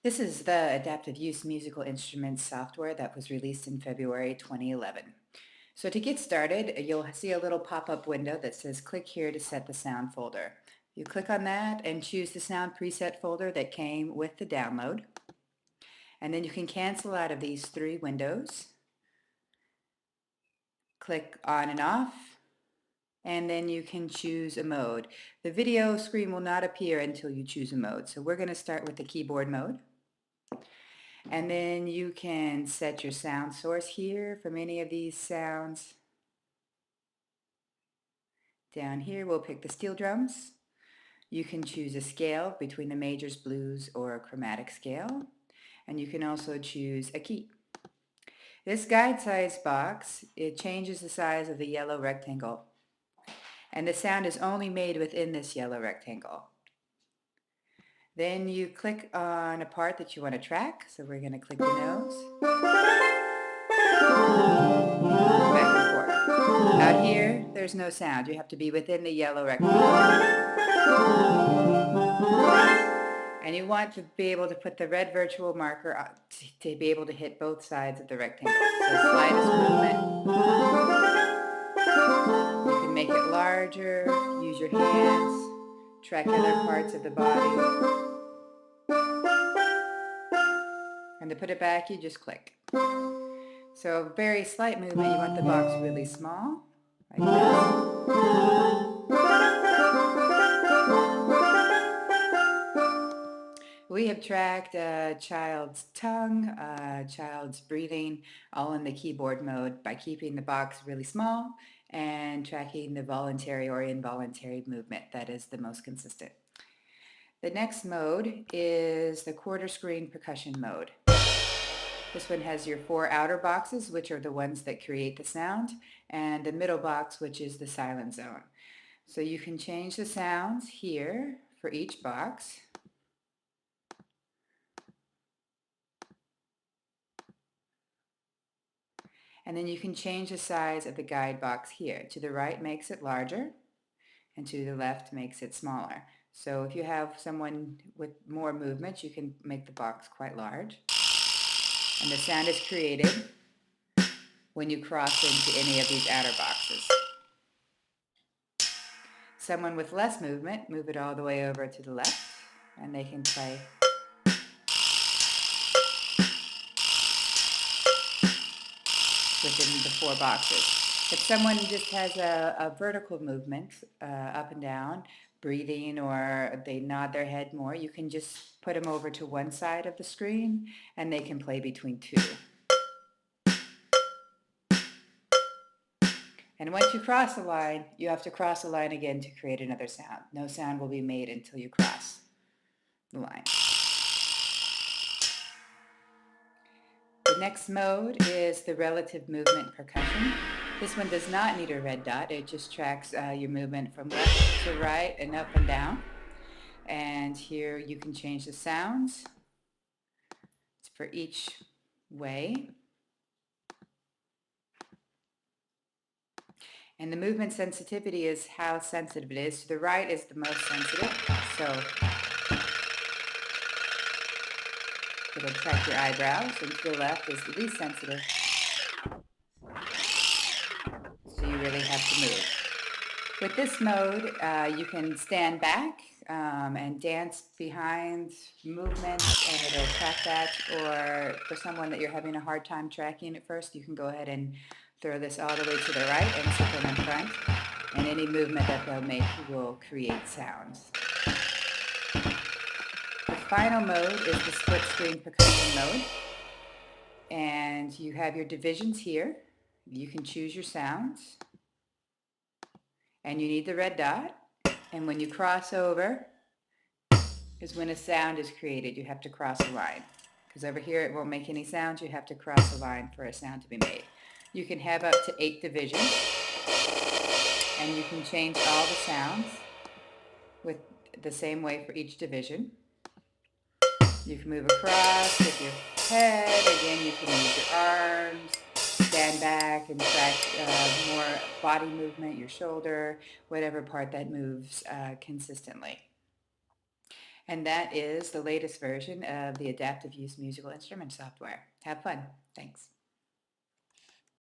This is the Adaptive Use Musical Instruments software that was released in February 2011. So to get started, you'll see a little pop-up window that says click here to set the sound folder. You click on that and choose the sound preset folder that came with the download. And then you can cancel out of these three windows. Click on and off, and then you can choose a mode. The video screen will not appear until you choose a mode. So we're going to start with the keyboard mode. And then you can set your sound source here from any of these sounds. Down here we'll pick the steel drums. You can choose a scale between the majors, blues, or a chromatic scale. And you can also choose a key. This guide size box, it changes the size of the yellow rectangle. And the sound is only made within this yellow rectangle. Then you click on a part that you want to track. So we're going to click the nose. Back and forth. Out here, there's no sound. You have to be within the yellow rectangle. And you want to be able to put the red virtual marker to be able to hit both sides of the rectangle. So slightest movement. You can make it larger, use your hands, track other parts of the body. And to put it back, you just click. So very slight movement, you want the box really small, like this. We have tracked a child's tongue, a child's breathing, all in the keyboard mode by keeping the box really small and tracking the voluntary or involuntary movement that is the most consistent. The next mode is the quarter screen percussion mode. This one has your four outer boxes, which are the ones that create the sound, and the middle box, which is the silent zone. So you can change the sounds here for each box. And then you can change the size of the guide box here. To the right makes it larger, and to the left makes it smaller. So if you have someone with more movement, you can make the box quite large. And the sound is created when you cross into any of these outer boxes. Someone with less movement, move it all the way over to the left, and they can play. Within the four boxes. If someone just has a vertical movement up and down, breathing, or they nod their head more, you can just put them over to one side of the screen and they can play between two. And once you cross the line, you have to cross the line again to create another sound. No sound will be made until you cross the line. The next mode is the relative movement percussion. This one does not need a red dot. It just tracks your movement from left to right and up and down. And here you can change the sounds for each way. And the movement sensitivity is how sensitive it is. To the right is the most sensitive. So it'll track your eyebrows, and to the left is the least sensitive. So you really have to move. With this mode, you can stand back and dance behind movements, and it'll track that. Or for someone that you're having a hard time tracking at first, you can go ahead and throw this all the way to the right and sit them in front, and any movement that they'll make will create sounds. The final mode is the split screen percussion mode, and you have your divisions here. You can choose your sounds, and you need the red dot, and when you cross over is when a sound is created. You have to cross a line, because over here it won't make any sounds. You have to cross a line for a sound to be made. You can have up to 8 divisions, and you can change all the sounds with the same way for each division. You can move across with your head. Again, you can use your arms, stand back and track more body movement, your shoulder, whatever part that moves consistently. And that is the latest version of the adaptive use musical instrument software. Have fun. Thanks.